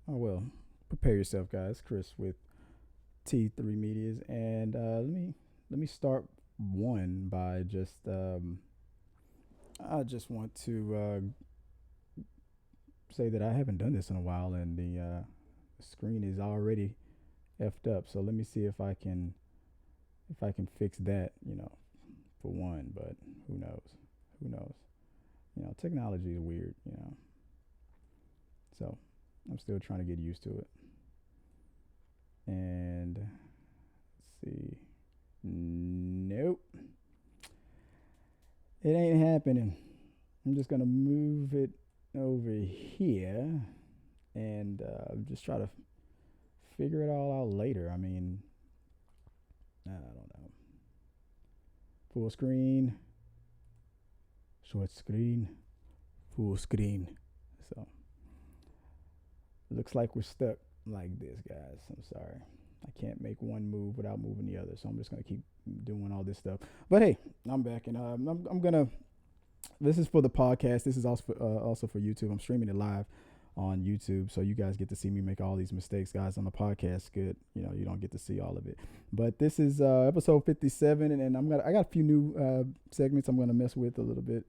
Oh well, prepare yourself, guys. Chris with T3 Medias, and let me start one by just I just want to say that I haven't done this in a while, and the screen is already effed up. So let me see if I can fix that. For one, but who knows? Who knows? Technology is weird. So I'm still trying to get used to it. And let's see. Nope. It ain't happening. I'm just gonna move it over here and just try to figure it all out later. I mean, I don't know. Full screen, short screen, full screen. So looks like we're stuck like this, guys. I'm sorry. I can't make one move without moving the other, so I'm just gonna keep doing all this stuff. But hey, I'm back, and I'm gonna. This is for the podcast. This is also for YouTube. I'm streaming it live on YouTube, so you guys get to see me make all these mistakes, guys. On the podcast, good. You don't get to see all of it. But this is episode 57, and I got a few new segments I'm gonna mess with a little bit.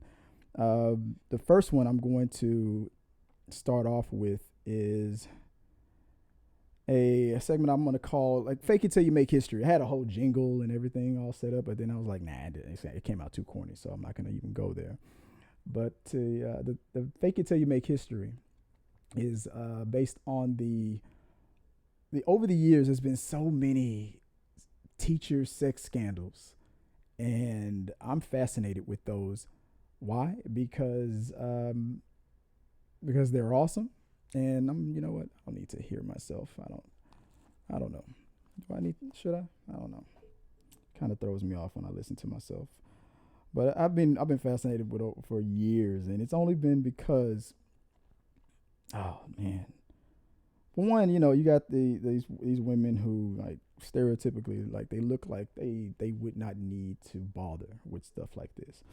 The first one I'm going to start off with is a segment I'm going to call like "Fake It Till You Make History." I had a whole jingle and everything all set up, but then I was like, nah, it came out too corny, so I'm not going to even go there. But the "Fake It Till You Make History" is based on the over the years. There's been so many teacher sex scandals, and I'm fascinated with those. Why? Because they're awesome, and you know what? I don't need to hear myself. I don't know. Do I need? Should I? I don't know. Kind of throws me off when I listen to myself. But I've been fascinated with it for years, and it's only been because, oh man, for one, you got these women who like stereotypically like they look like they would not need to bother with stuff like this,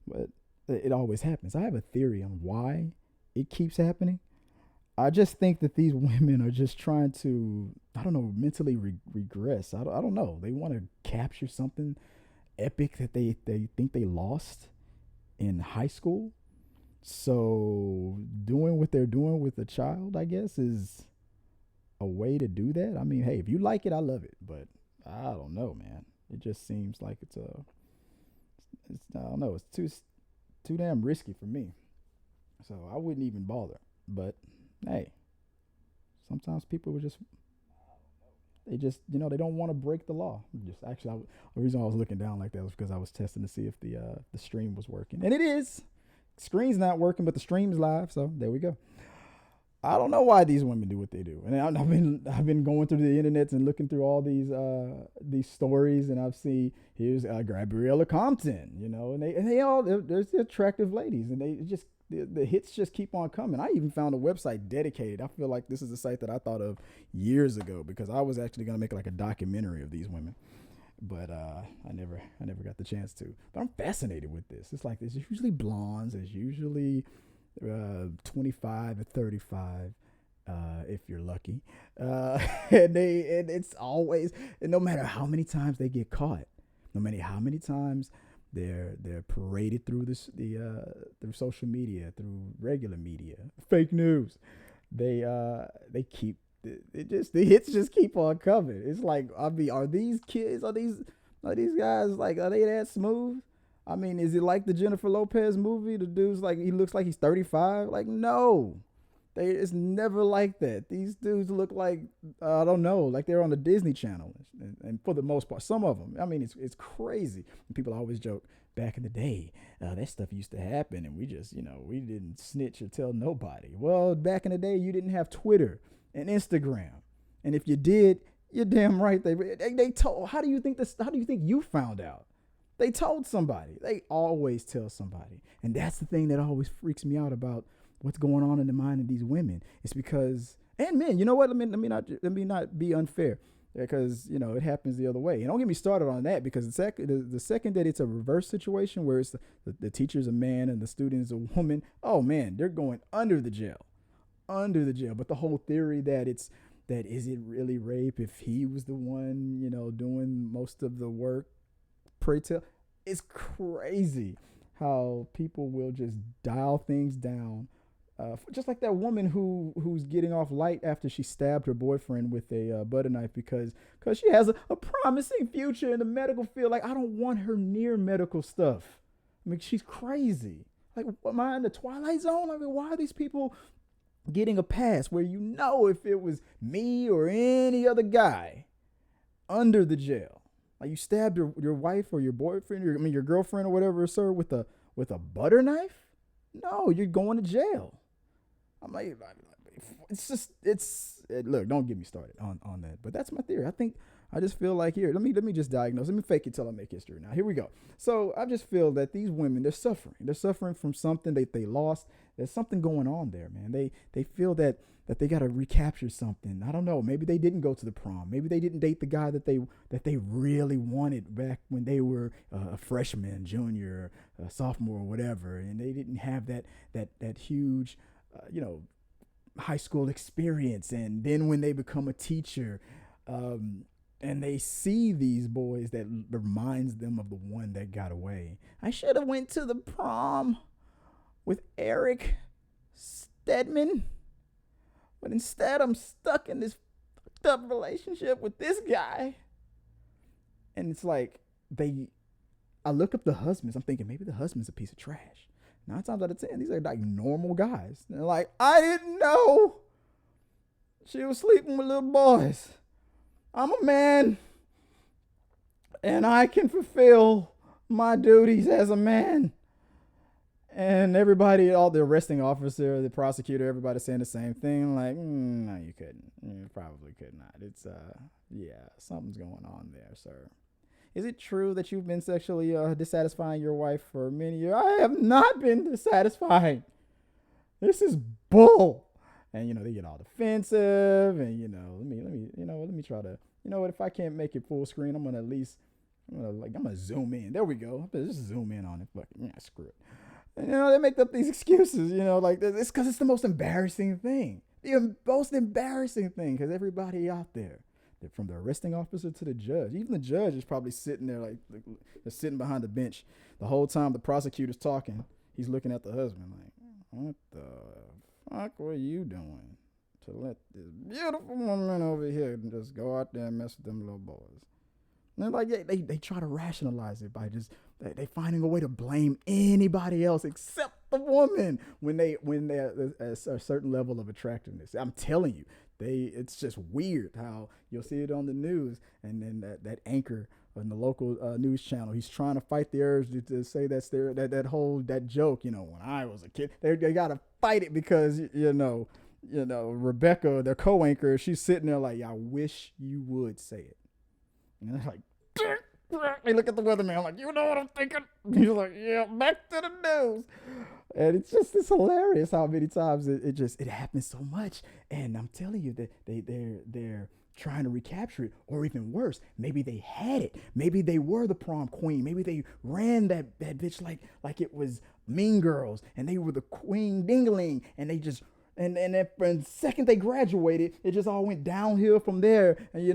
but it always happens. I have a theory on why it keeps happening. I just think that these women are just trying to, I don't know, mentally regress. I don't know. They want to capture something epic that they think they lost in high school. So doing what they're doing with a child, I guess, is a way to do that. I mean, hey, if you like it, I love it. But I don't know, man. It just seems like I don't know, it's too damn risky for me. So I wouldn't even bother. But hey, sometimes people would just they don't want to break the law. Just actually, the reason I was looking down like that was because I was testing to see if the stream was working, and it is. Screen's not working, but the stream's live, so there we go. I don't know why these women do what they do, and I've been going through the internet and looking through all these stories, and I've seen here's Gabriella Compton, and they all there's the attractive ladies, and they just the hits just keep on coming. I even found a website dedicated. I feel like this is a site that I thought of years ago because I was actually gonna make like a documentary of these women, but I never got the chance to. But I'm fascinated with this. It's like there's usually blondes. There's usually 25 to 35 if you're lucky, and it's always, and no matter how many times they get caught, no matter how many times they're paraded through through social media, through regular media, fake news, they keep the hits just keep on coming. It's like, I mean, are these guys like, are they that smooth? I mean, is it like the Jennifer Lopez movie? The dude's like, he looks like he's 35. Like, no, it's never like that. These dudes look like, I don't know, like they're on the Disney Channel. And for the most part, some of them, I mean, it's crazy. And people always joke, back in the day, that stuff used to happen, and we just, we didn't snitch or tell nobody. Well, back in the day, you didn't have Twitter and Instagram, and if you did, you're damn right they told. How do you think you found out? They told somebody. They always tell somebody. And that's the thing that always freaks me out about what's going on in the mind of these women. It's because, and men, you know what? Let me not be unfair, because it happens the other way. And don't get me started on that, because the second that it's a reverse situation where it's the teacher's a man and the student is a woman, oh man, they're going under the jail. under the jail. But the whole theory that is it really rape if he was the one, doing most of the work? Pray tell, it's crazy how people will just dial things down. Just like that woman who's getting off light after she stabbed her boyfriend with a butter knife because she has a promising future in the medical field. Like, I don't want her near medical stuff. I mean, she's crazy. Like, am I in the Twilight Zone? I mean, why are these people getting a pass where if it was me or any other guy under the jail? Like, you stabbed your wife or your boyfriend, your girlfriend or whatever, sir, with a butter knife? No, you're going to jail. I'm like, look, don't get me started on that. But that's my theory. I just feel like here, let me just diagnose. Let me fake it till I make history. Now, here we go. So I just feel that these women, they're suffering. They're suffering from something that they lost. There's something going on there, man. They feel that they got to recapture something. I don't know. Maybe they didn't go to the prom. Maybe they didn't date the guy that they really wanted back when they were a freshman, junior, sophomore, or whatever. And they didn't have that huge, high school experience. And then when they become a teacher, and they see these boys, that reminds them of the one that got away. I should have went to the prom with Eric Stedman, but instead I'm stuck in this fucked up relationship with this guy. And it's like, I look up the husbands. I'm thinking maybe the husband's a piece of trash. 9 times out of 10, these are like normal guys. They're like, I didn't know she was sleeping with little boys. I'm a man, and I can fulfill my duties as a man. And everybody, all the arresting officer, the prosecutor, everybody saying the same thing. Like, no, you couldn't. You probably could not. It's, something's going on there, sir. Is it true that you've been sexually dissatisfying your wife for many years? I have not been dissatisfying. This is bull. And, they get all defensive and, let me try to, if I can't make it full screen, I'm going to zoom in. There we go. Just zoom in on it. Fucking, screw it. And, they make up these excuses, like this. It's because it's the most embarrassing thing. The most embarrassing thing, because everybody out there, from the arresting officer to the judge, even the judge is probably sitting there like they're sitting behind the bench the whole time the prosecutor's talking. He's looking at the husband like, what the fuck were you doing to let this beautiful woman over here just go out there and mess with them little boys? And they're like, they try to rationalize it by just they finding a way to blame anybody else except the woman when they're a certain level of attractiveness. I'm telling you, it's just weird how you'll see it on the news, and then that anchor on the local news channel, he's trying to fight the urge to say that joke. When I was a kid, they gotta fight it because Rebecca, their co-anchor, she's sitting there like, I wish you would say it. And they're like, they look at the weatherman like, you know what I'm thinking? He's like, yeah, back to the news. And it's hilarious how many times it happens so much. And I'm telling you that they're trying to recapture it, or even worse, maybe they had it. Maybe they were the prom queen. Maybe they ran that bitch like it was Mean Girls, and they were the queen dingling, and they just and the second they graduated, it just all went downhill from there. And you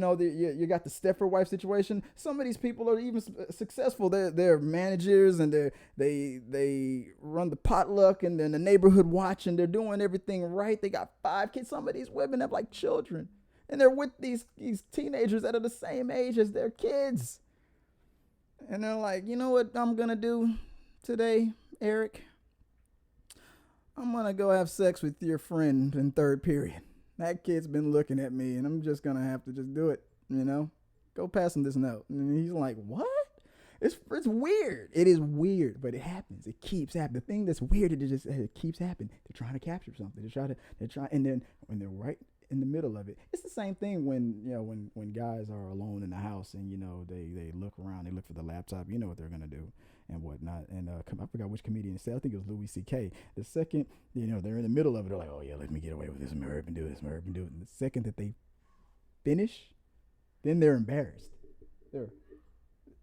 got the Stepford wife situation. Some of these people are even successful. They're managers, and they run the potluck and then the neighborhood watch, and they're doing everything right. They got 5 kids. Some of these women have like children, and they're with these teenagers that are the same age as their kids. And they're like, you know what I'm gonna do today, Eric? I'm going to go have sex with your friend in 3rd period. That kid's been looking at me, and I'm just going to have to just do it, Go pass him this note. And he's like, what? It's weird. It is weird, but it happens. It keeps happening. The thing that's weird, it keeps happening. They're trying to capture something. And then when they're right in the middle of it, it's the same thing when guys are alone in the house and, they look around, they look for the laptop, what they're going to do and whatnot. And I forgot which comedian said, I think it was Louis C.K. The second, they're in the middle of it, they're like, oh yeah, let me get away with this. I'm going to do this. And the second that they finish, then they're embarrassed.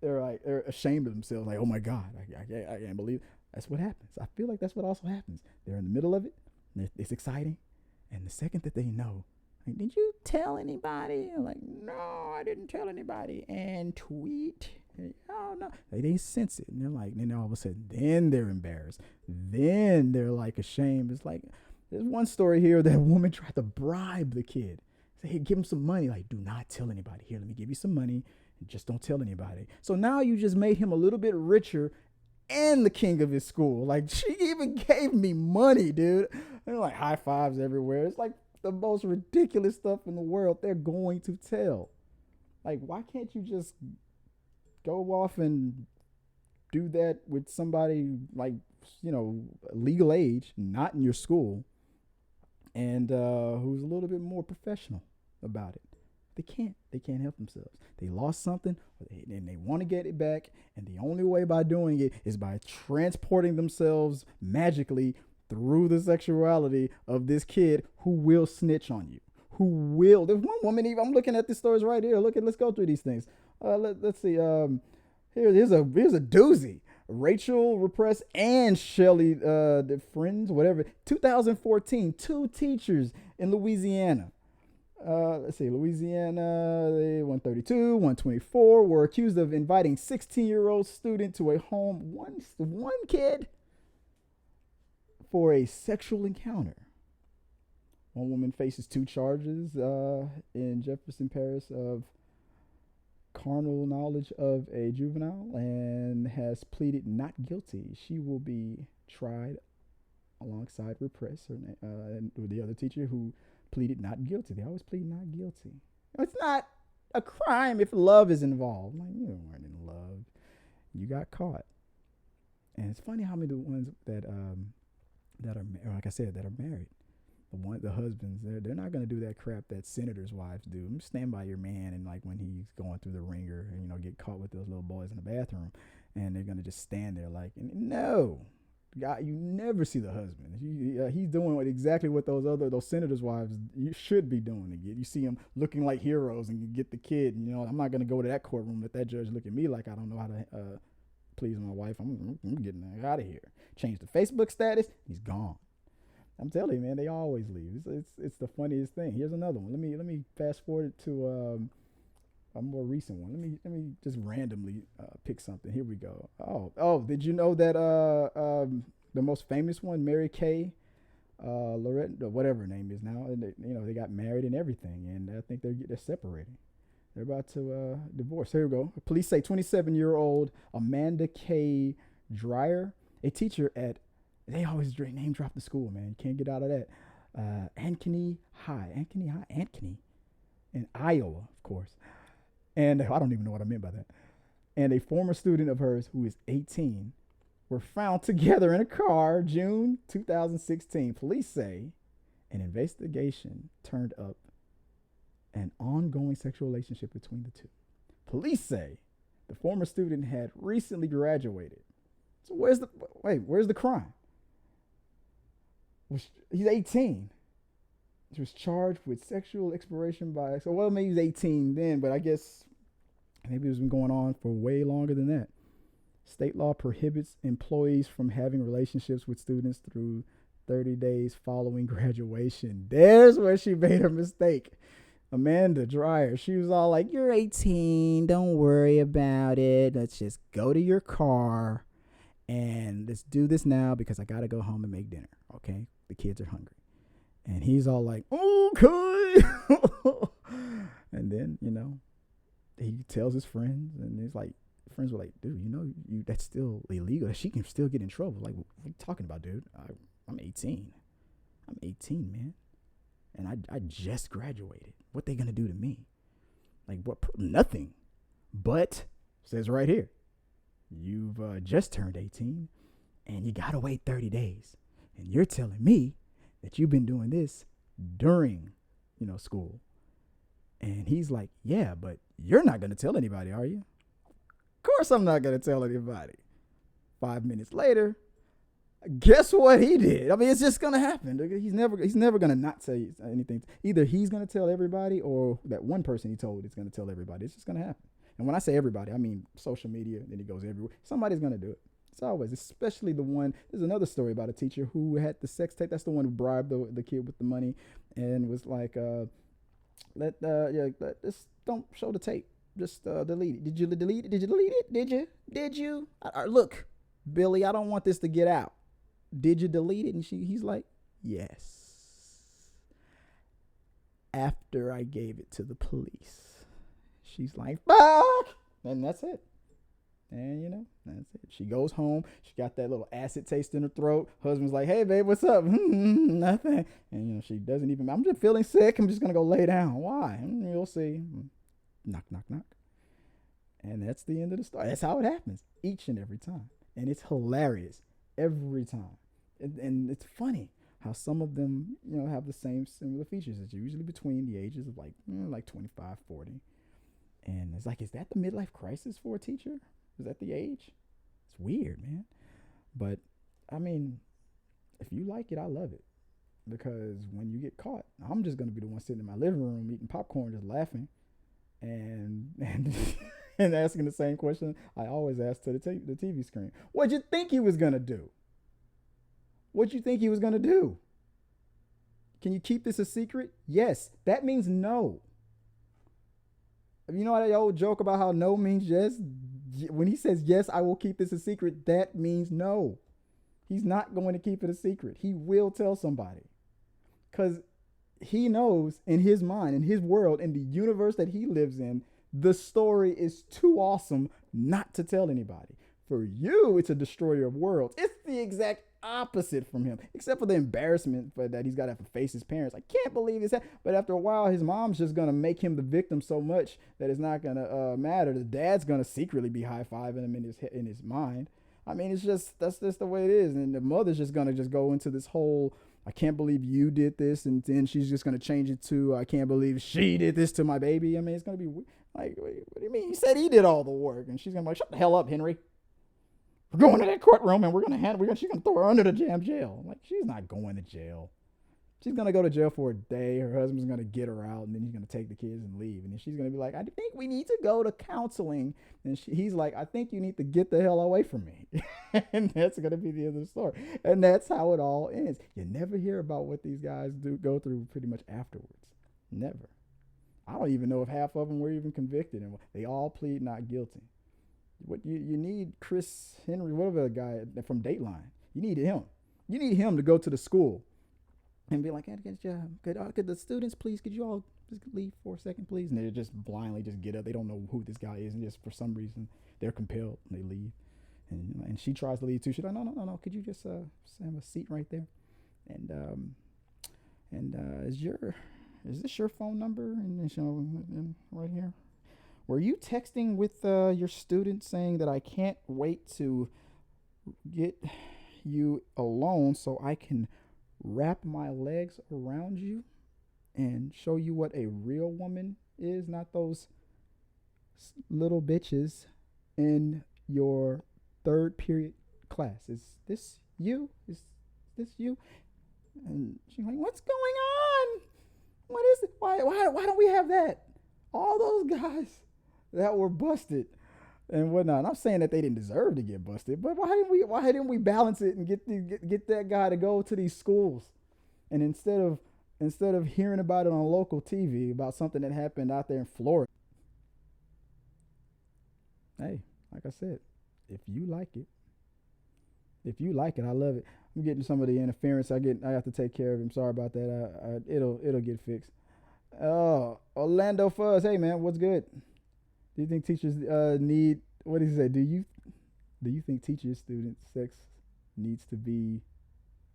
They're ashamed of themselves. Like, oh my God, I can't believe it. That's what happens. I feel like that's what also happens. They're in the middle of it. It's exciting. And the second that they know, like, did you tell anybody? I'm like, no, I didn't tell anybody. And tweet. And, oh, no. They sense it. And they're like, then all of a sudden, then they're embarrassed. Then they're like ashamed. It's like, there's one story here that a woman tried to bribe the kid. Say, hey, give him some money. Like, do not tell anybody. Here, let me give you some money. And just don't tell anybody. So now you just made him a little bit richer and the king of his school. Like, she even gave me money, dude. They're like high fives everywhere. It's like the most ridiculous stuff in the world. They're going to tell. Like, why can't you just go off and do that with somebody like, legal age, not in your school, and who's a little bit more professional about it? They can't help themselves. They lost something and they want to get it back. And the only way by doing it is by transporting themselves magically through the sexuality of this kid who will snitch on you. There's one woman, even, I'm looking at the stories right here. Let's go through these things. Let's see. Here's a doozy. Rachel Repress and Shelly, the friends, whatever. 2014, 2 teachers in Louisiana. Let's see, Louisiana, 132, 124 were accused of inviting 16-year-old student to a home, one kid, for a sexual encounter. One woman faces 2 charges in Jefferson Parish of carnal knowledge of a juvenile and has pleaded not guilty. She will be tried alongside Repress and the other teacher who pleaded not guilty. They always plead not guilty. It's not a crime if love is involved. Like, you weren't in love. You got caught. And it's funny how many of the ones that are, like I said, that are married, the husbands, they're not going to do that crap that senators' wives do. Stand by your man, and like when he's going through the ringer, and, get caught with those little boys in the bathroom, and they're going to just stand there like, no. God, you never see the husband. He's doing exactly what those senators' wives should be doing. You see them looking like heroes, and you get the kid. And, I'm not going to go to that courtroom and let that judge look at me like I don't know how to please my wife. I'm getting out of here. Change the Facebook status. He's gone. I'm telling you, man, they always leave. It's the funniest thing. Here's another one. Let me fast forward to a more recent one. Let me just randomly pick something. Here we go. Oh, did you know that the most famous one, Mary Kay, Lorette, whatever her name is now, and they got married and everything, and I think they're separating. They're about to divorce. Here we go. Police say 27-year-old Amanda K. Dreyer, a teacher at, they always name drop the school, man. You can't get out of that. Ankeny High, in Iowa, of course. And I don't even know what I meant by that. And a former student of hers who is 18 were found together in a car June 2016. Police say an investigation turned up an ongoing sexual relationship between the two. Police say the former student had recently graduated. So where's the crime? He's 18. He was charged with sexual exploration by, maybe he was 18 then, but I guess maybe it's been going on for way longer than that. State law prohibits employees from having relationships with students through 30 days following graduation. There's where she made her mistake. Amanda Dreyer, she was all like, you're 18, don't worry about it. Let's just go to your car and let's do this now because I got to go home and make dinner, okay? The kids are hungry. And he's all like, okay. And then, he tells his friends, and he's like, friends were like, dude, that's still illegal. She can still get in trouble. Like, what are you talking about, dude? I'm 18. I'm 18, man. And I just graduated. What they gonna do to me? Like, what? Nothing. But, says right here, you've just turned 18, and you gotta wait 30 days. And you're telling me that you've been doing this during, school. And he's like, yeah, but you're not gonna tell anybody, are you? Of course I'm not gonna tell anybody. 5 minutes later, guess what he did? I mean, it's just gonna happen. He's never gonna not say anything. Either he's gonna tell everybody, or that one person he told is gonna tell everybody. It's just gonna happen. And when I say everybody, I mean social media. Then he goes everywhere. Somebody's gonna do it. It's always, especially the one. There's another story about a teacher who had the sex tape. That's the one who bribed the kid with the money, and was like, just don't show the tape. Just delete it. Did you delete it? Did you delete it? Did you? Look, Billy, I don't want this to get out. Did you delete it? And he's like, yes. After I gave it to the police. She's like, fuck, and that's it. And that's it. She goes home. She got that little acid taste in her throat. Husband's like, hey, babe, what's up? Nothing. And she doesn't even, I'm just feeling sick. I'm just going to go lay down. Why? You'll see. Knock, knock, knock. And that's the end of the story. That's how it happens each and every time. And it's hilarious every time. And it's funny how some of them, have the same similar features. It's usually between the ages of like 25, 40. And it's like, is that the midlife crisis for a teacher? Is that the age? It's weird, man. But, I mean, if you like it, I love it. Because when you get caught, I'm just going to be the one sitting in my living room eating popcorn, just laughing. And and asking the same question I always ask to the TV screen. What'd you think he was going to do? What'd you think he was going to do? Can you keep this a secret? Yes. That means no. You know that old joke about how no means yes? When he says, yes, I will keep this a secret, that means no. He's not going to keep it a secret. He will tell somebody. Because he knows in his mind, in his world, in the universe that he lives in, the story is too awesome not to tell anybody. For you, it's a destroyer of worlds. It's the exact opposite from him, except for the embarrassment that he's got to have to face his parents. I can't believe this. But after a while, his mom's just going to make him the victim so much that it's not going to matter. The dad's going to secretly be high-fiving him in his mind. I mean, that's just the way it is. And the mother's just going to just go into this whole, I can't believe you did this. And then she's just going to change it to, I can't believe she did this to my baby. I mean, it's going to be like, what do you mean? He said he did all the work. And she's going to be like, shut the hell up, Henry. We're going to that courtroom and she's going to throw her under the damn jail. Like, she's not going to jail. She's going to go to jail for a day. Her husband's going to get her out, and then he's going to take the kids and leave. And then she's going to be like, I think we need to go to counseling. And he's like, I think you need to get the hell away from me. And that's going to be the end of the story. And that's how it all ends. You never hear about what these guys go through pretty much afterwards. Never. I don't even know if half of them were even convicted. And they all plead not guilty. What you need Chris Henry, whatever the guy from Dateline. You need him. You need him to go to the school and be like, could the students please, could you all just leave for a second, please? And they just blindly just get up. They don't know who this guy is, and just for some reason they're compelled and they leave. And she tries to leave too. She's like, no. Could you just have a seat right there? And is this your phone number? And right here. Were you texting with your student saying that I can't wait to get you alone so I can wrap my legs around you and show you what a real woman is, not those little bitches in your third period class? Is this you? Is this you? And she's like, what's going on? What is it? Why don't we have that? All those guys that were busted and whatnot. And I'm saying that they didn't deserve to get busted, but why didn't we balance it and get that guy to go to these schools? And instead of hearing about it on local TV about something that happened out there in Florida. Hey, like I said, if you like it, I love it. I'm getting some of the interference. I have to take care of him. Sorry about that. It'll get fixed. Oh, Orlando Fuzz. Hey man, what's good? Do you think teachers need, what did he say? Do you think teachers, students, sex needs to be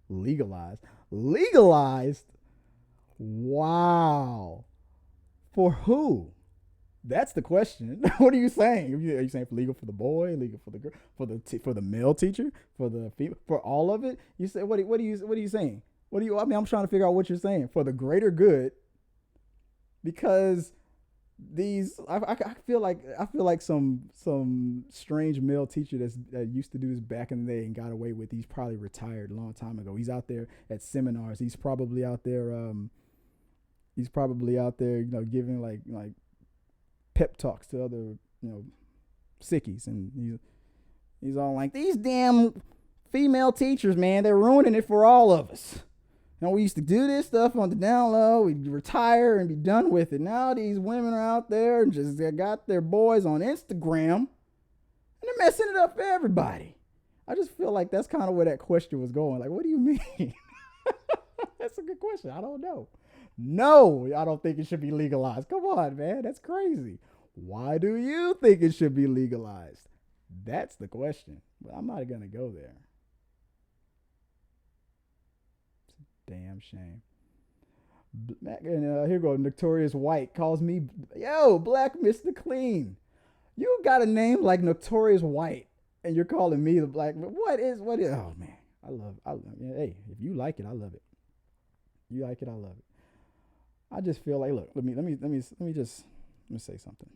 legalized? Legalized? Wow. For who? That's the question. What are you saying? Are you saying for legal for the boy, legal for the girl, for the male teacher, for the female, for all of it? You say what are you saying? I'm trying to figure out what you're saying. For the greater good, because I feel like some strange male teacher that used to do this back in the day and got away with. He's probably retired a long time ago. He's out there at seminars. He's probably out there. Giving like pep talks to other sickies, and He's all like, these damn female teachers, man, they're ruining it for all of us. And we used to do this stuff on the down low. We'd retire and be done with it. Now these women are out there and just got their boys on Instagram, and they're messing it up for everybody. I just feel like that's kind of where that question was going. Like, what do you mean? That's a good question. I don't know. No, I don't think it should be legalized. Come on, man. That's crazy. Why do you think it should be legalized? That's the question. But I'm not going to go there. It's a damn shame. And here go. Notorious White calls me, yo, Black Mr. Clean. You got a name like Notorious White, and you're calling me the black. What is? Oh man, I love. Hey, if you like it, I love it. You like it, I love it. I just feel like, look, let me say something.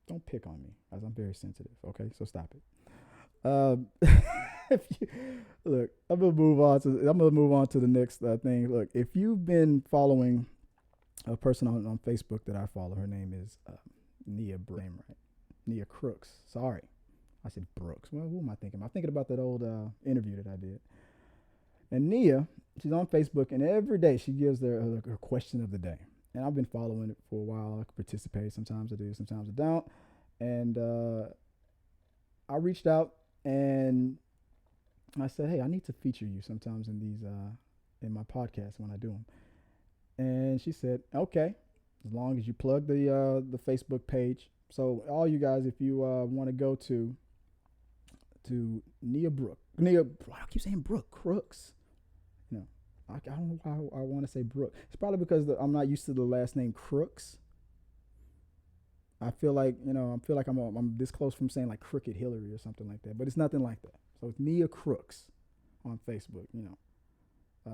Don't pick on me, as I'm very sensitive. Okay, so stop it. Look, I'm gonna move on to the next thing. Look, if you've been following a person on Facebook that I follow, her name is Nia Brooks, right? Nia Crooks. Sorry, I said Brooks. Well, who am I thinking? I'm thinking about that old interview that I did. And Nia, she's on Facebook, and every day she gives her question of the day. And I've been following it for a while. I participate. Sometimes I do, sometimes I don't. And I reached out and I said, hey, I need to feature you sometimes in these in my podcast when I do them. And she said, okay, as long as you plug the Facebook page. So all you guys, if you want to go to Nia, I keep saying Crooks. You know, I don't know why I want to say Brooke. It's probably because I'm not used to the last name Crooks. I feel like I'm this close from saying like Crooked Hillary or something like that, but it's nothing like that. So it's Nia Crooks on Facebook. You know,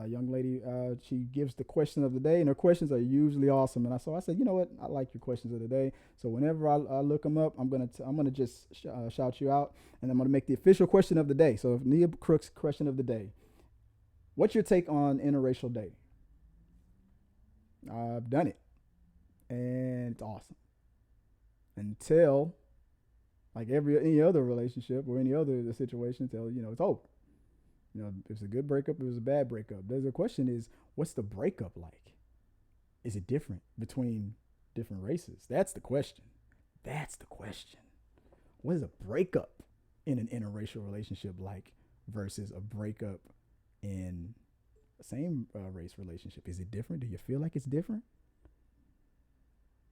young lady. She gives the question of the day, and her questions are usually awesome. And I said, you know what? I like your questions of the day. So whenever I look them up, I'm gonna just shout you out, and I'm gonna make the official question of the day. So Nia Crooks question of the day. What's your take on interracial dating? I've done it, and it's awesome. Until, like any other relationship or any other situation, until it's over. You know, if it's a good breakup, it was a bad breakup. The question is, what's the breakup like? Is it different between different races? That's the question. What is a breakup in an interracial relationship like versus a breakup in the same race relationship? Is it different? Do you feel like it's different?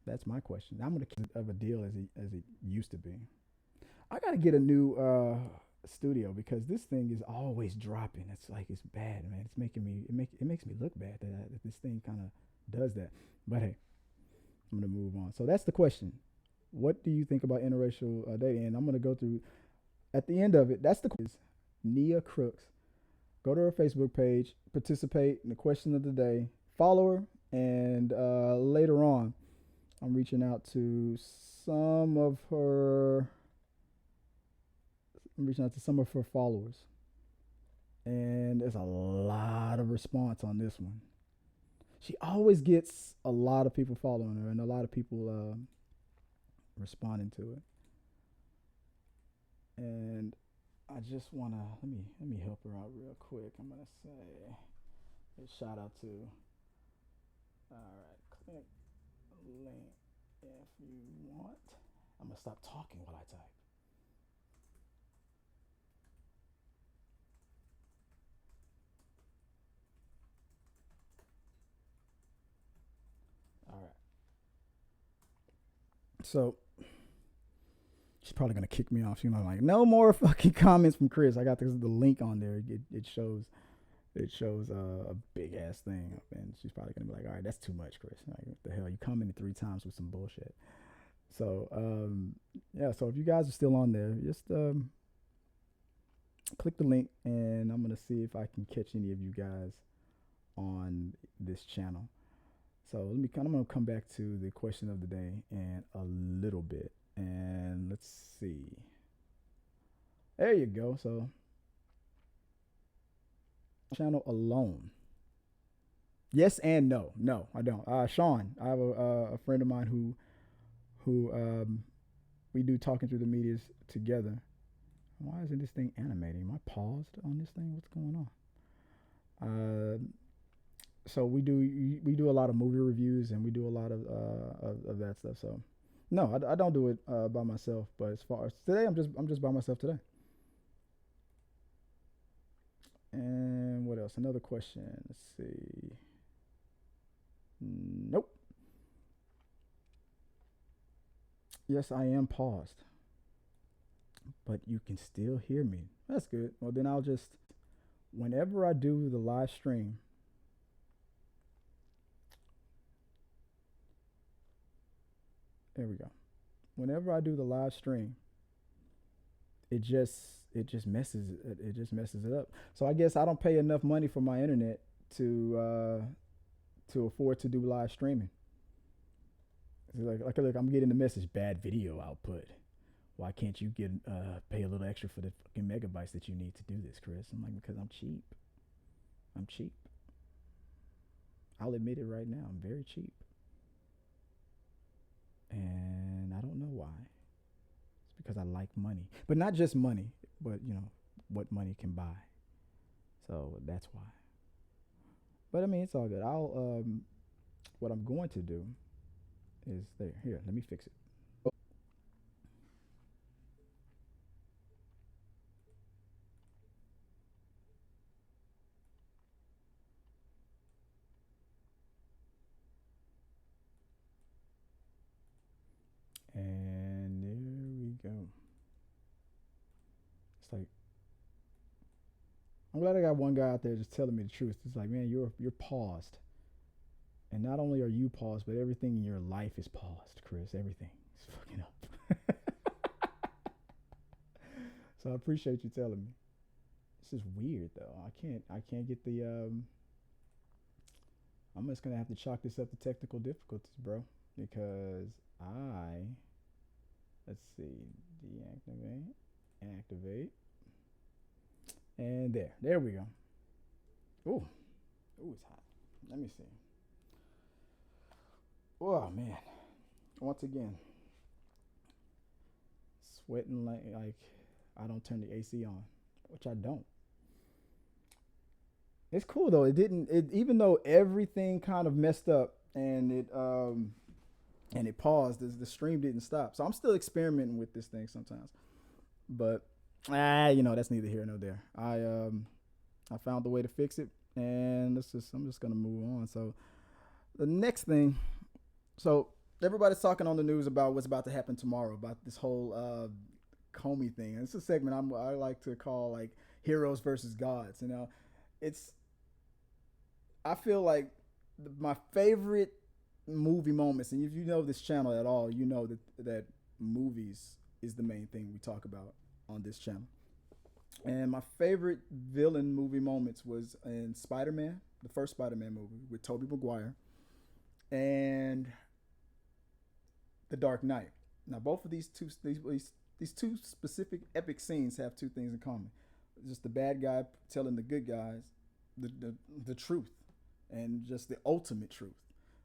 That's my question. I'm gonna keep it of a deal as it used to be. I gotta get a new studio because this thing is always dropping. It's like it's bad, man. It's making me it makes me look bad that this thing kind of does that. But hey, I'm gonna move on. So that's the question. What do you think about interracial dating? And I'm gonna go through at the end of it. That's the quiz. Nia Crooks. Go to her Facebook page, participate in the question of the day, follow her, and later on, I'm reaching out to some of her followers. And there's a lot of response on this one. She always gets a lot of people following her and a lot of people responding to it. And I just want to, let me help her out real quick. I'm going to say a shout out to, all right, click link if you want. I'm going to stop talking while I type. All right. So she's probably gonna kick me off. She's like, no more fucking comments from Chris. I got the link on there. It shows a big ass thing, and she's probably gonna be like, all right, that's too much, Chris. Like, what the hell? You commented 3 times with some bullshit. So yeah. So if you guys are still on there, just click the link, and I'm gonna see if I can catch any of you guys on this channel. So I'm gonna come back to the question of the day in a little bit, and let's see. There you go. So channel alone. Yes and no. No, I don't. Sean, I have a friend of mine who we do Talking Through the Medias together, Why isn't this thing animating? Am I paused on this thing? What's going on? So we do a lot of movie reviews and we do a lot of that stuff. So no, I don't do it by myself. But as far as today, I'm just by myself today. And what else? Another question. Let's see. Nope. Yes, I am paused, but you can still hear me. That's good. Well, then I'll just, whenever I do the live stream, there we go. Whenever I do the live stream, it just messes it up. So I guess I don't pay enough money for my internet to afford to do live streaming. It's like look, I'm getting the message bad video output. Why can't you get pay a little extra for the fucking megabytes that you need to do this, Chris? I'm like, because I'm cheap. I'm cheap. I'll admit it right now. I'm very cheap. And I don't know why. It's because I like money. But not just money, but what money can buy. So that's why. But I mean, it's all good. What I'm going to do is there. Here, let me fix it. And there we go. It's like, I'm glad I got one guy out there just telling me the truth. It's like, man, you're paused. And not only are you paused, but everything in your life is paused, Chris. Everything is fucking up. So I appreciate you telling me. This is weird though. I can't get the I'm just gonna have to chalk this up to technical difficulties, bro. Because let's see, deactivate, activate, and there we go. Ooh, it's hot. Let me see. Oh man, once again, sweating like I don't turn the AC on, which I don't. It's cool though. It didn't. It even though everything kind of messed up and it paused. The stream didn't stop. So I'm still experimenting with this thing sometimes. But that's neither here nor there. I found the way to fix it, and I'm just gonna move on. So the next thing, so everybody's talking on the news about what's about to happen tomorrow about this whole Comey thing. And it's a segment I like to call like heroes versus gods. I feel like my favorite movie moments, and if you know this channel at all, you know that movies is the main thing we talk about on this channel. And my favorite villain movie moments was in Spider-Man, the first Spider-Man movie with Tobey Maguire, and The Dark Knight. Now, both of these two specific epic scenes have two things in common: just the bad guy telling the good guys the truth, and just the ultimate truth.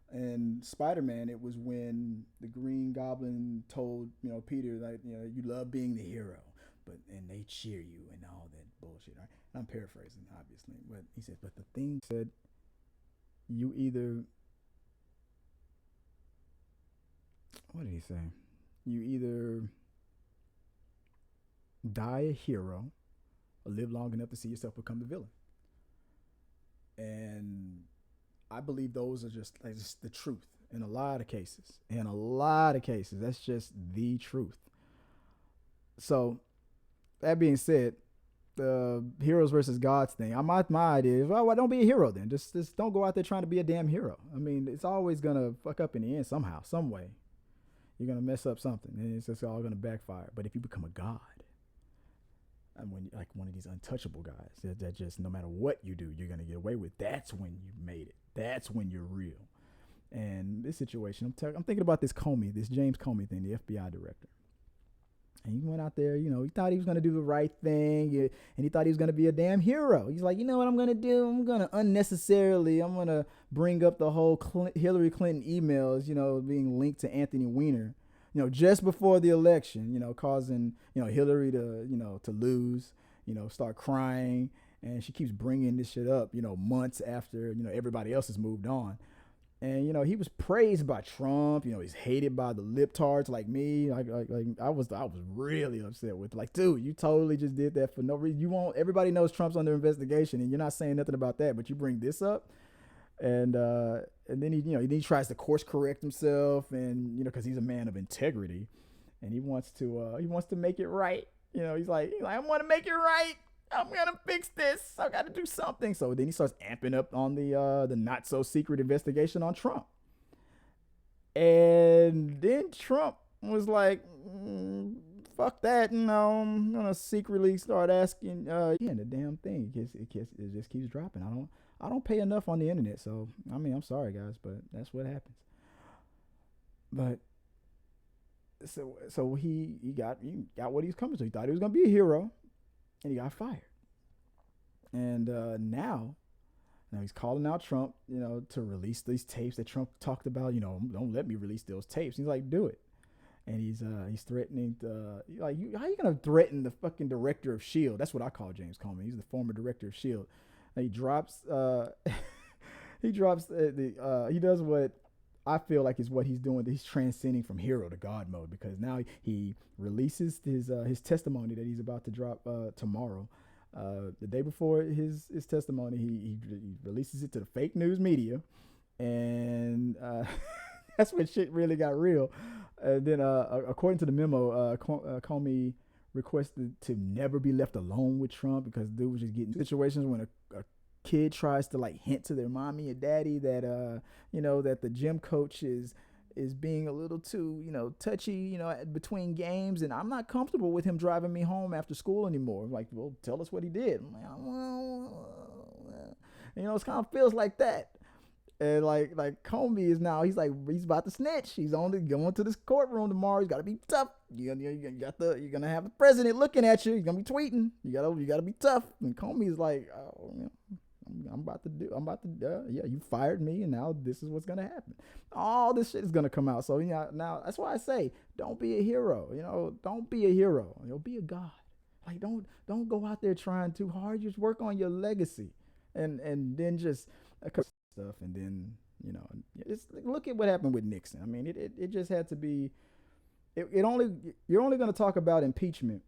And Spider-Man, it was when the Green Goblin told Peter that you love being the hero, and they cheer you and all that bullshit. Right? I'm paraphrasing, obviously, but he said, but the thing said, you either, what did he say? You either die a hero or live long enough to see yourself become the villain. And I believe those are just the truth in a lot of cases. In a lot of cases, that's just the truth. So, that being said, the heroes versus gods thing, my idea is, well, don't be a hero then. Just don't go out there trying to be a damn hero. I mean, it's always gonna fuck up in the end somehow, some way. You're gonna mess up something, and it's just all gonna backfire. But if you become a god, and when like one of these untouchable guys that just no matter what you do, you're gonna get away with. That's when you made it. That's when you're real. And this situation, I'm thinking about this James Comey thing, the FBI director. And he went out there, he thought he was going to do the right thing, and he thought he was going to be a damn hero. He's like, you know what I'm going to do? I'm going to bring up the whole Hillary Clinton emails, being linked to Anthony Weiner. just before the election, causing, Hillary to, to lose, start crying. And she keeps bringing this shit up, months after, everybody else has moved on. And, he was praised by Trump. He's hated by the libtards like me. Like I was really upset with, like, dude, you totally just did that for no reason. Everybody knows Trump's under investigation and you're not saying nothing about that, but you bring this up. And then he tries to course correct himself, and because he's a man of integrity, and he wants to make it right. He's like I want to make it right. I'm gonna fix this. I got to do something. So then he starts amping up on the not so secret investigation on Trump, and then Trump was like, fuck that. I'm gonna secretly start asking. The damn thing it just keeps dropping. I don't pay enough on the internet, so I'm sorry guys, but that's what happens. But so he got what he was coming to. He thought he was gonna be a hero, and he got fired. And now he's calling out Trump, to release these tapes that Trump talked about. Don't let me release those tapes. He's like, do it. And he's threatening to, how you gonna threaten the fucking director of S.H.I.E.L.D.? That's what I call James Comey. He's the former director of S.H.I.E.L.D. He drops he does what I feel like is what he's doing. He's transcending from hero to God mode, because now he releases his testimony that he's about to drop tomorrow. The day before his testimony, he releases it to the fake news media, and that's when shit really got real. And then according to the memo, Comey requested to never be left alone with Trump, because dude was just getting situations when a kid tries to like hint to their mommy or daddy that that the gym coach is being a little too touchy between games, and I'm not comfortable with him driving me home after school anymore. I'm like, well, tell us what he did. I'm like, well, it kind of feels like that. And like Comey is now, he's about to snitch. He's only going to this courtroom tomorrow. He's got to be tough. You're gonna have the president looking at you. He's gonna be tweeting. You gotta be tough. And Comey is like, oh, you fired me, and now this is what's gonna happen. All this shit is gonna come out. So now that's why I say, don't be a hero. Don't be a hero. Be a god. Like don't go out there trying too hard. Just work on your legacy, and then just stuff, and then it's look at what happened with Nixon. I mean, it just had to be. You're only going to talk about impeachment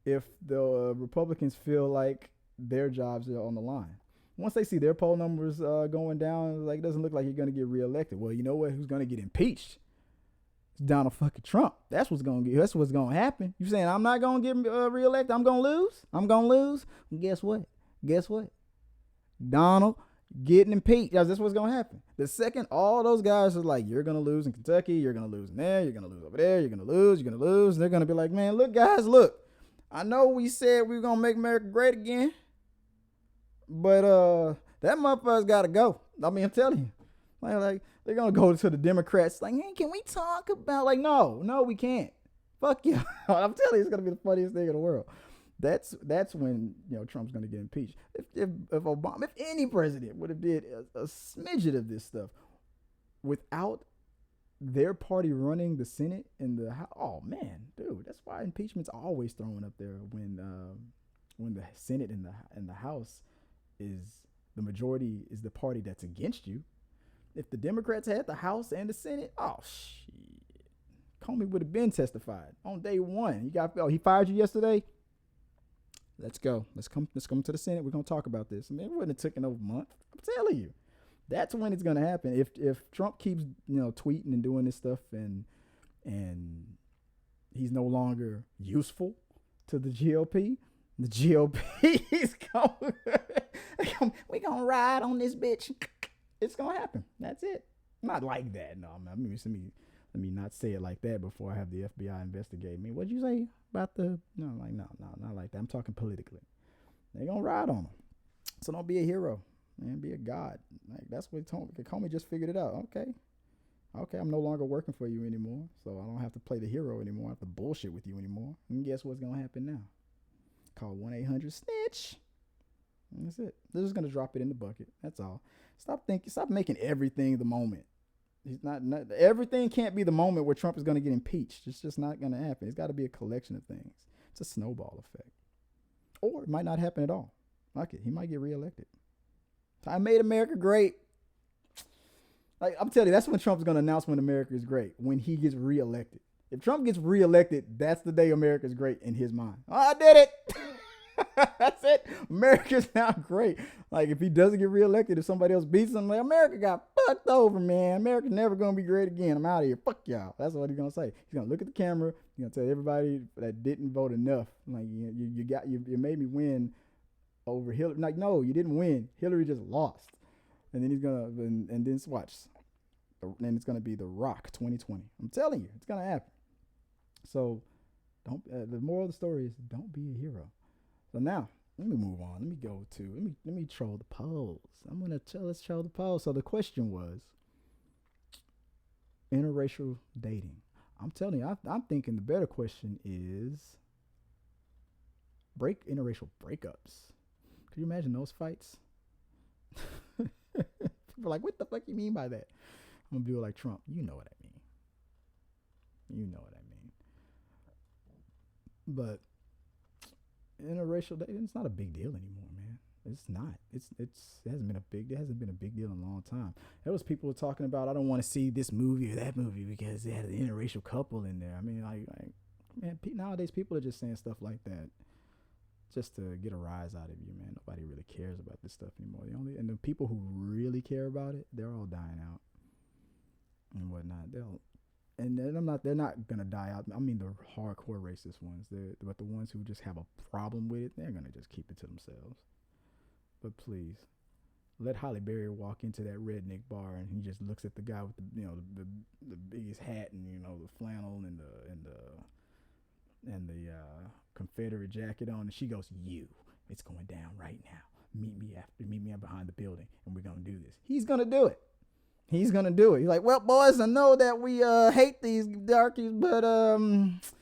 if the Republicans feel like their jobs are on the line. Once they see their poll numbers going down, like, it doesn't look like you're going to get reelected. Well, you know what? Who's going to get impeached? It's Donald fucking Trump. That's what's going to happen. You saying I'm not going to get reelected? I'm going to lose? And guess what? Donald getting impeached. That's what's going to happen. The second all those guys are like, you're going to lose in Kentucky, you're going to lose in there, you're going to lose over there, you're going to lose. And they're going to be like, man, look, guys, look. I know we said we were going to make America great again, but that motherfucker's got to go. I mean, I'm telling you. Like they're going to go to the Democrats like, hey, can we talk about, like, no, we can't. Fuck you. I'm telling you, it's going to be the funniest thing in the world. That's when Trump's going to get impeached. If Obama, if any president would have did a smidget of this stuff without their party running the Senate and the House, oh man, dude, that's why impeachment's always thrown up there when the Senate and the House is the majority is the party that's against you. If the Democrats had the House and the Senate, oh shit, Comey would have been testified on day one. He fired you yesterday. Let's go. Let's come to the Senate. We're gonna talk about this. I mean, it wouldn't have taken over a month. I'm telling you, that's when it's gonna happen. If Trump keeps tweeting and doing this stuff, and he's no longer useful to the GOP, the GOP is going. We gonna ride on this bitch. It's gonna happen. That's it. Not like that. No, I mean, let me not say it like that before I have the FBI investigate me. What'd you say about the? No, not like that. I'm talking politically. They gonna ride on them. So don't be a hero, man. Be a god. Like, that's what Comey just figured it out. Okay, I'm no longer working for you anymore, so I don't have to play the hero anymore. I have to bullshit with you anymore. And guess what's gonna happen now? Call 1-800-SNITCH. That's it. They're just gonna drop it in the bucket. That's all. Stop making everything the moment. He's not. Everything can't be the moment where Trump is going to get impeached. It's just not going to happen. It's got to be a collection of things. It's a snowball effect, or it might not happen at all. Fuck it, he might get reelected. I made America great. Like, I'm telling you, that's when Trump's going to announce when America is great, when he gets reelected. If Trump gets reelected, that's the day America's great in his mind. Oh, I did it. That's it. America's now great. Like, if he doesn't get reelected, if somebody else beats him, like, America got fucked over, man. America's never going to be great again. I'm out of here. Fuck y'all. That's what he's going to say. He's going to look at the camera. He's going to tell everybody that didn't vote enough. Like, you made me win over Hillary. Like, no, you didn't win. Hillary just lost. And then he's gonna, and then watch. And it's gonna be The Rock 2020. I'm telling you, it's gonna happen. So, don't. The moral of the story is, don't be a hero. So now, let me move on. Let me go to. Let me troll the polls. Let's troll the polls. So the question was, interracial dating. I'm telling you, I'm thinking the better question is, interracial breakups. Could you imagine those fights? People are like, what the fuck you mean by that? I'm gonna do it like Trump. You know what I mean. You know what I mean. But interracial dating, it's not a big deal anymore, man. It's not. It hasn't been a big deal in a long time. There was people talking about, I don't want to see this movie or that movie because they had an interracial couple in there. I mean, like man, nowadays people are just saying stuff like that just to get a rise out of you, man. Nobody really cares about this stuff anymore. And the people who really care about it, they're all dying out and whatnot. They're not gonna die out. I mean, the hardcore racist ones. But the ones who just have a problem with it, they're gonna just keep it to themselves. But please, let Halle Berry walk into that redneck bar and he just looks at the guy with the biggest hat and the flannel and the Confederate jacket on, and she goes, it's going down right now. Meet me behind the building, and we're gonna do this. He's gonna do it. He's like, well, boys, I know that we hate these darkies, but it's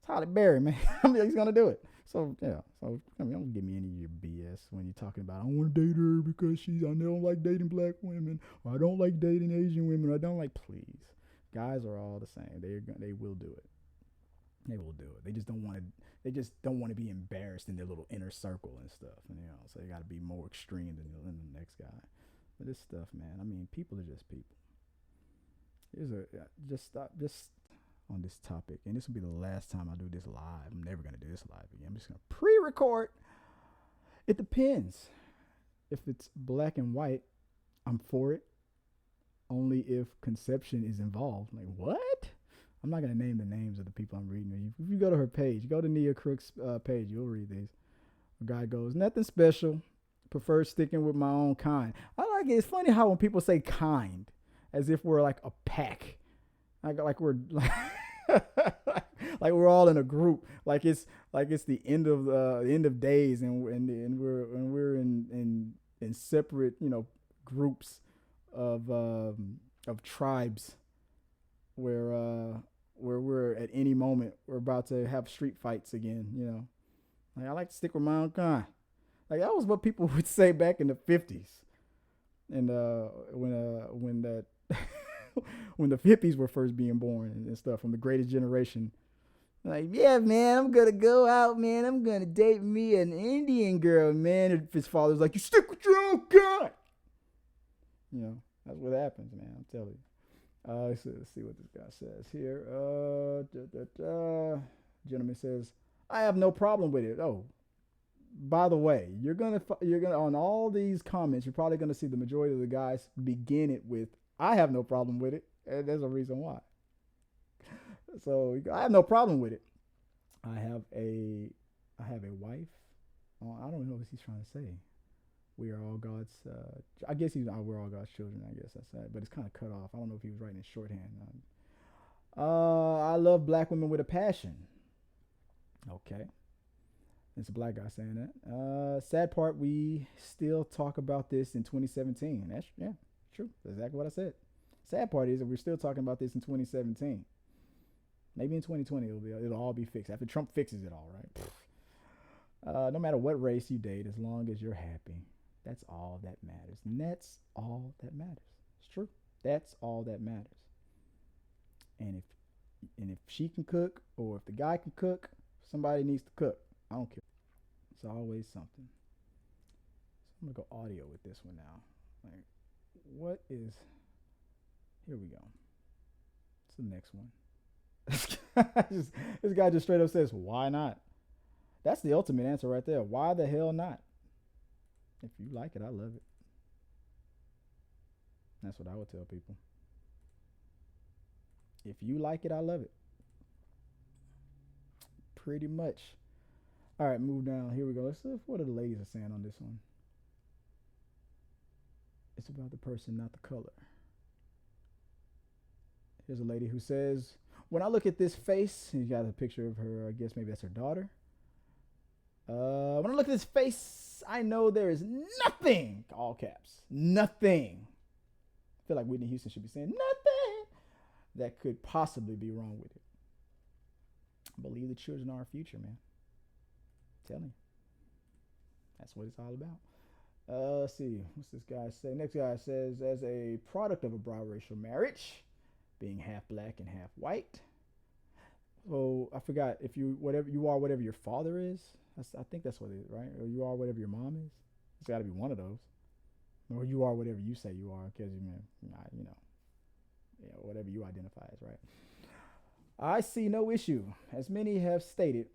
Halle Berry, man. He's gonna do it. So yeah. So don't give me any of your BS when you're talking about, I don't want to date her because I don't like dating black women, or I don't like dating Asian women, or I don't like. Please, guys are all the same. They will do it. They will do it. They just don't want to be embarrassed in their little inner circle and stuff. So they got to be more extreme than the next guy. But this stuff, man. I mean, people are just people. Just on this topic, and this will be the last time I do this live. I'm never gonna do this live again. I'm just gonna pre-record. It depends. If it's black and white, I'm for it. Only if conception is involved. Like, what? I'm not going to name the names of the people I'm reading. If you go to her page, go to Nia Crooks' page, you'll read these. A guy goes, nothing special. Prefer sticking with my own kind. I like it. It's funny how when people say kind, as if we're like a pack. Like we're like, like we're all in a group. Like it's the end of days, and we're in separate groups of tribes where we're at any moment we're about to have street fights again. Like, I like to stick with my own kind. Like, that was what people would say back in the 50s, and when the hippies were first being born and stuff, from the Greatest Generation. Like, yeah, man, I'm gonna go out, man. I'm gonna date me an Indian girl, man. And his father's like, you stick with your own kind. That's what happens, man. I'm telling you. Let's see what this guy says here. Gentleman says, I have no problem with it. Oh, by the way, you're gonna on all these comments, you're probably gonna see the majority of the guys begin it with, I have no problem with it, and there's a reason why. So I have no problem with it. I have a wife. I don't know what he's trying to say. We are all God's. I guess we're all God's children. I guess that's that. But it's kind of cut off. I don't know if he was writing in shorthand. I love black women with a passion. Okay, it's a black guy saying that. Sad part, we still talk about this in 2017. That's true. That's exactly what I said. Sad part is that we're still talking about this in 2017. Maybe in 2020 it'll all be fixed after Trump fixes it all, right? No matter what race you date, as long as you're happy. That's all that matters. And that's all that matters. It's true. That's all that matters. And if she can cook or if the guy can cook, somebody needs to cook. I don't care. It's always something. So I'm gonna go audio with this one now. Like, what is? Here we go. It's the next one. This guy just straight up says, "Why not?" That's the ultimate answer right there. Why the hell not? If you like it, I love it. That's what I would tell people. If you like it, I love it. Pretty much. All right, move down. Here we go. Let's see what the ladies are saying on this one. It's about the person, not the color. Here's a lady who says, when I look at this face, you got a picture of her, I guess maybe that's her daughter. When I look at this face, I know there is nothing, all caps, nothing. I feel like Whitney Houston should be saying nothing that could possibly be wrong with it. I believe the children are our future, man. I'm telling you. That's what it's all about. Let's see. What's this guy say? Next guy says, as a product of a biracial marriage, being half black and half white. So I forgot if you are whatever your father is. I think that's what it is, right? Or you are whatever your mom is. It's got to be one of those. Or you are whatever you say you are, because whatever you identify as, right? I see no issue, as many have stated.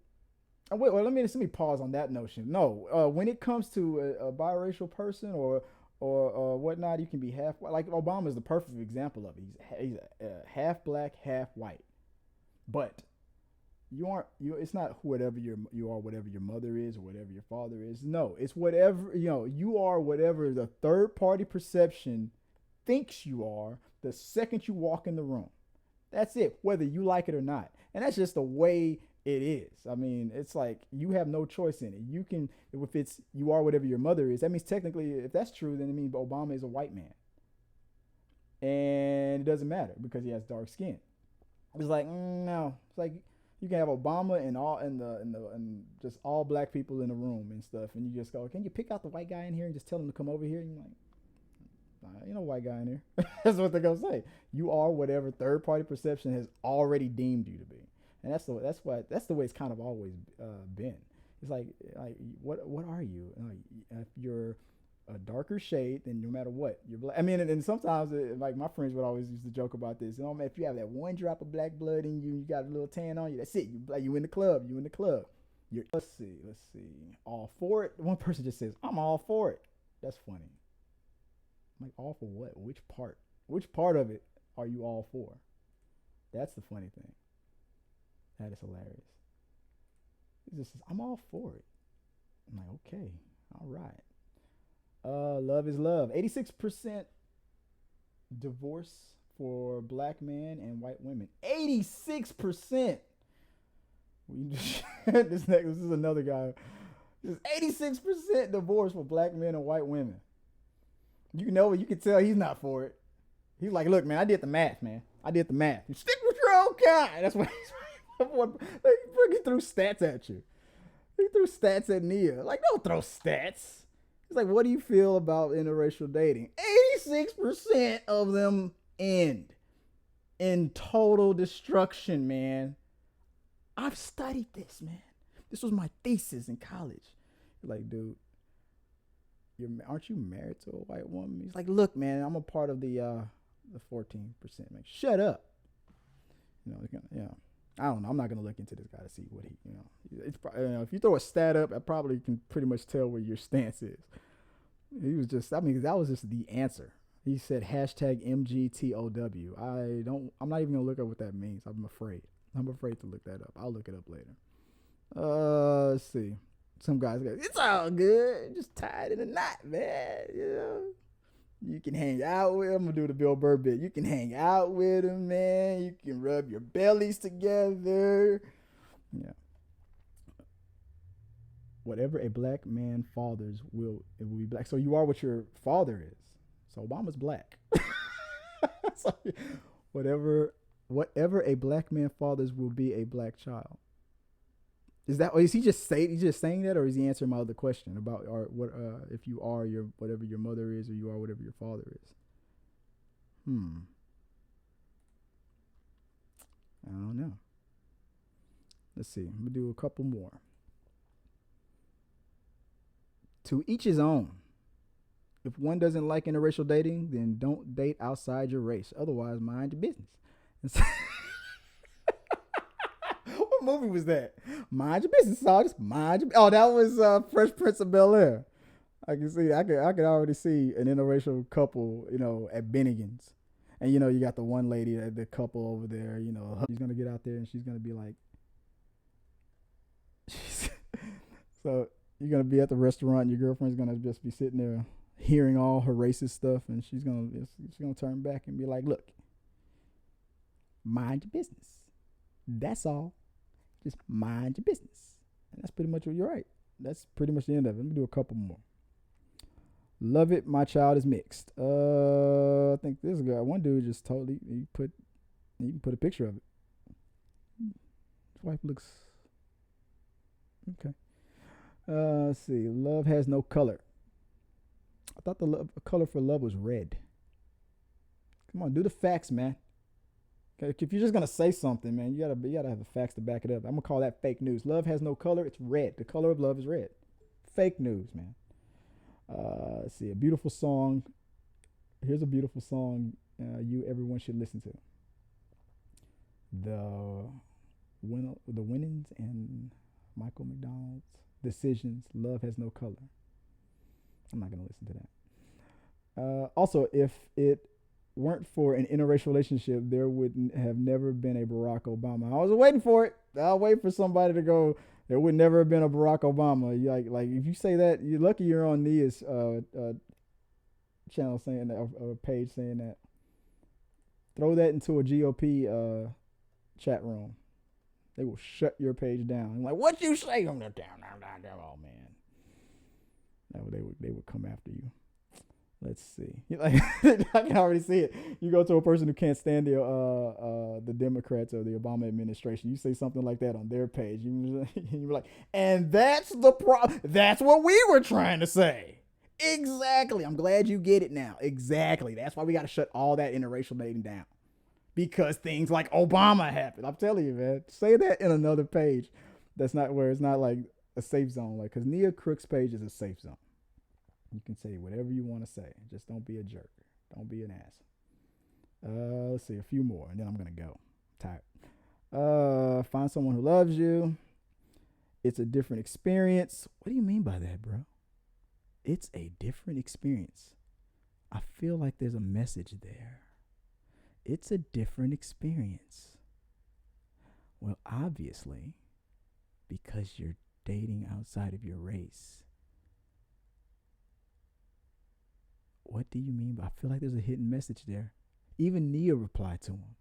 Wait, well, let me pause on that notion. No, when it comes to a biracial person or whatnot, you can be half white. Like Obama is the perfect example of it. He's half black, half white. But it's not whatever you are, whatever your mother is or whatever your father is. No, it's whatever, you are whatever the third party perception thinks you are the second you walk in the room. That's it, whether you like it or not. And that's just the way it is. I mean, it's like you have no choice in it. You can, if you are whatever your mother is, that means technically, if that's true, then it means Obama is a white man. And it doesn't matter because he has dark skin. It's like, no. It's like you can have Obama and just all black people in the room and stuff, and you just go, can you pick out the white guy in here and just tell him to come over here? And you're like, ain't no white guy in here. That's what they're gonna say. You are whatever third party perception has already deemed you to be, and that's the way it's kind of always been. It's like what are you? If you're a darker shade, then no matter what, you're black. I mean, and sometimes like my friends would always used to joke about this. Man, if you have that one drop of black blood in you, you got a little tan on you. That's it. You in the club. You in the club. Let's see. All for it. One person just says, "I'm all for it." That's funny. I'm like, all for what? Which part? Which part of it are you all for? That's the funny thing. That is hilarious. He just says, "I'm all for it." I'm like, okay, all right. Love is love. 86% divorce for black men and white women. 86%. This is another guy. This is 86% divorce for black men and white women. You can tell he's not for it. He's like, look, man, I did the math, man. You stick with your own kind. That's what he threw stats at you. He threw stats at Nia. Like, don't throw stats. He's like, what do you feel about interracial dating? 86% of them end in total destruction, man. I've studied this, man. This was my thesis in college. You're like, dude, aren't you married to a white woman? He's like, look, man, I'm a part of the 14%. Man, shut up. I don't know. I'm not gonna look into this guy to see what it's if you throw a stat up, I probably can pretty much tell where your stance is. He was just, that was just the answer. He said #MGTOW. I'm not even gonna look up what that means. I'm afraid to look that up. I'll look it up later. Let's see. Some guys go, it's all good. Just tied in a knot, man. You can hang out with him. I'm gonna do the Bill Burr bit. You can hang out with him, man. You can rub your bellies together. Yeah. Whatever a black man fathers it will be black. So you are what your father is. So Obama's black. So whatever a black man fathers will be a black child. Is he just saying that, or is he answering my other question about if you are whatever your mother is, or you are whatever your father is? I don't know. Let's see. I'm gonna do a couple more. To each his own. If one doesn't like interracial dating, then don't date outside your race. Otherwise, mind your business. What movie was that? Mind your business, so just mind your. Oh, that was Fresh Prince of Bel-Air. I can see. I could already see an interracial couple, at Bennigan's, and you got the one lady, the couple over there. She's gonna get out there and she's gonna be like, so you're gonna be at the restaurant and your girlfriend's gonna just be sitting there hearing all her racist stuff, and she's gonna turn back and be like, look, mind your business. That's all. Just mind your business. And that's pretty much what you're right. That's pretty much the end of it. Let me do a couple more. Love it. My child is mixed. I think this guy, one dude just totally, you can put a picture of it. His wife looks okay. Let's see. Love has no color. I thought the color for love was red. Come on, do the facts, man. If you're just gonna say something, man, you gotta have the facts to back it up. I'm gonna call that fake news. Love has no color. It's red. The color of love is red. Fake news, man. Let's see. A beautiful song. Here's a beautiful song. Everyone should listen to. The Winnings and Michael McDonald's Decisions. Love has no color. I'm not gonna listen to that. Also, if it weren't for an interracial relationship, there would have never been a Barack Obama. I was waiting for it. I'll wait for somebody to go, there would never have been a Barack Obama. Like if you say that, you're lucky you're on Nia's channel saying that, or page saying that. Throw that into a GOP chat room. They will shut your page down. I'm like, what you say? I'm down. Oh man. No, they would come after you. Let's see. I can already see it. You go to a person who can't stand the Democrats or the Obama administration. You say something like that on their page. You're like, and that's the problem. That's what we were trying to say. Exactly. I'm glad you get it now. Exactly. That's why we got to shut all that interracial dating down. Because things like Obama happened. I'm telling you, man. Say that in another page. That's not where it's not like a safe zone. Like, because Nia Crooks' page is a safe zone. You can say whatever you want to say. Just don't be a jerk. Don't be an ass. Let's see, a few more, and then I'm going to go. I'm tired. Find someone who loves you. It's a different experience. What do you mean by that, bro? It's a different experience. I feel like there's a message there. It's a different experience. Well, obviously, because you're dating outside of your race. What do you mean? I feel like there's a hidden message there. Even Nia replied to him.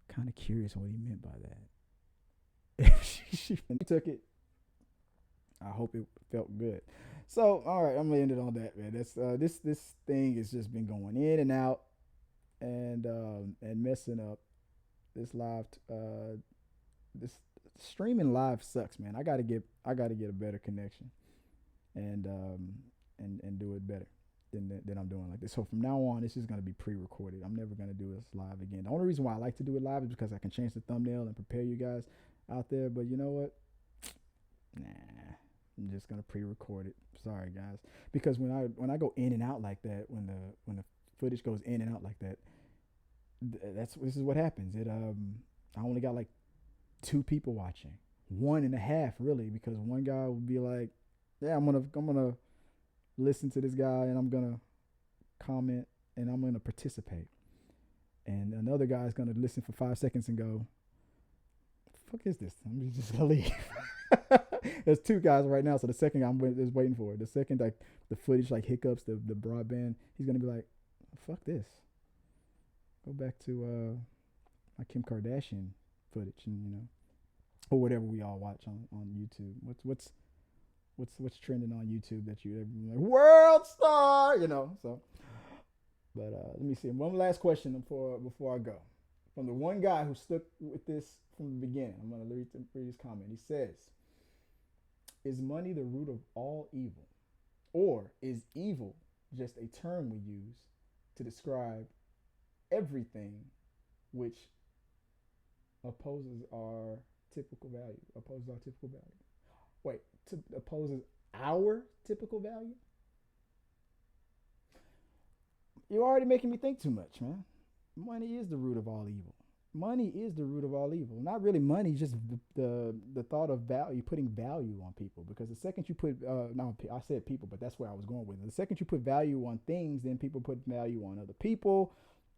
Kind of curious what he meant by that. she took it. I hope it felt good. So, all right, I'm gonna end it on that, man. That's this thing has just been going in and out, and messing up. This live, this streaming live sucks, man. I gotta get a better connection, and do it better than I'm doing like this. So from now on, this is gonna be pre-recorded. I'm never gonna do this live again. The only reason why I like to do it live is because I can change the thumbnail and prepare you guys out there. But you know what? Nah, I'm just gonna pre-record it. Sorry, guys. Because when I go in and out like that, when the footage goes in and out like that, this is what happens. I only got like 2 people watching, 1.5 really, because one guy will be like, yeah, I'm gonna listen to this guy and I'm gonna comment and I'm gonna participate, and another guy's gonna listen for 5 seconds and go, fuck is this? I'm just gonna leave. There's 2 guys right now, so the second guy is waiting for it. The second, like, the footage like hiccups, the broadband, he's gonna be like, fuck this. Go back to my Kim Kardashian footage, and or whatever we all watch on YouTube. What's trending on YouTube that you ever like, world star, So, but let me see. One last question before I go. From the one guy who stuck with this from the beginning, I'm gonna read his comment. He says, "Is money the root of all evil, or is evil just a term we use to describe everything which opposes our typical value. Opposes our typical value. Wait, opposes our typical value? You're already making me think too much, man. Money is the root of all evil. Money is the root of all evil. Not really money, just the thought of value, putting value on people. Because the second you put, no, I said people, but that's where I was going with it. The second you put value on things, then people put value on other people,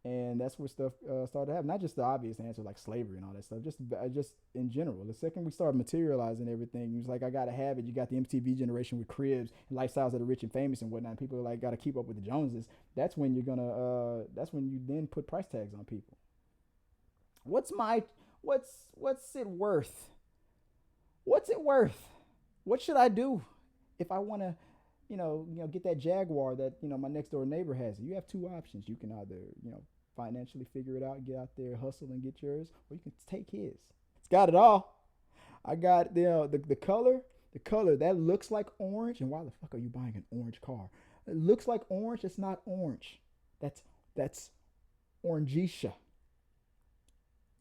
and that's where stuff started to happen. Not just the obvious answer like slavery and all that stuff, just in general. The second we start materializing everything, it's like I gotta have it. You got the MTV generation with cribs and lifestyles that are rich and famous and whatnot. People are like gotta keep up with the Joneses. That's when you're gonna. That's when you then put price tags on people. What's it worth? What's it worth? What should I do if I want to, get that Jaguar that my next door neighbor has? You have two options. You can either financially figure it out, get out there, hustle and get yours, or you can take his. It's got it all. I got the color that looks like orange. And why the fuck are you buying an orange car? It looks like orange. It's not orange. That's orangeisha.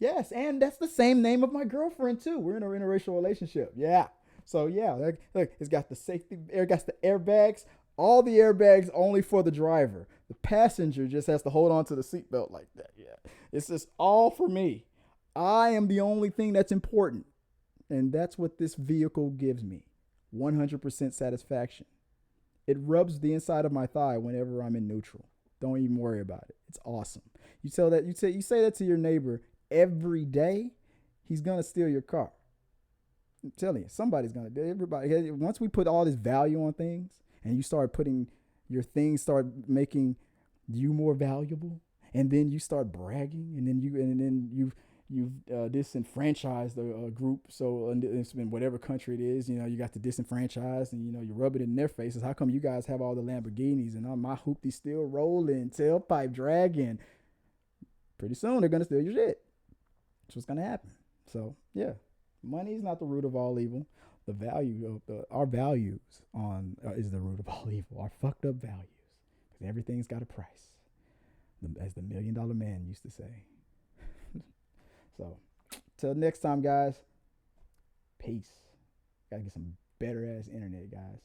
Yes, and that's the same name of my girlfriend too. We're in an interracial relationship. Yeah. So yeah, look, it's got the got the airbags. All the airbags only for the driver. The passenger just has to hold on to the seatbelt like that. Yeah. It's just all for me. I am the only thing that's important. And that's what this vehicle gives me. 100% satisfaction. It rubs the inside of my thigh whenever I'm in neutral. Don't even worry about it. It's awesome. You say that to your neighbor every day, he's gonna steal your car. I'm telling you, somebody's gonna do. Everybody. Once we put all this value on things, and you start putting your things, start making you more valuable, and then you start bragging, and then you've disenfranchised a group. So it's in whatever country it is, you got to disenfranchise, and you rub it in their faces. How come you guys have all the Lamborghinis and my hoopty still rolling, tailpipe dragging? Pretty soon they're gonna steal your shit. That's what's gonna happen. So yeah, money is not the root of all evil. The value of our values is the root of all evil. Our fucked up values, because everything's got a price, as the $1 Million Man used to say. So, till next time, guys. Peace. Gotta get some better ass internet, guys.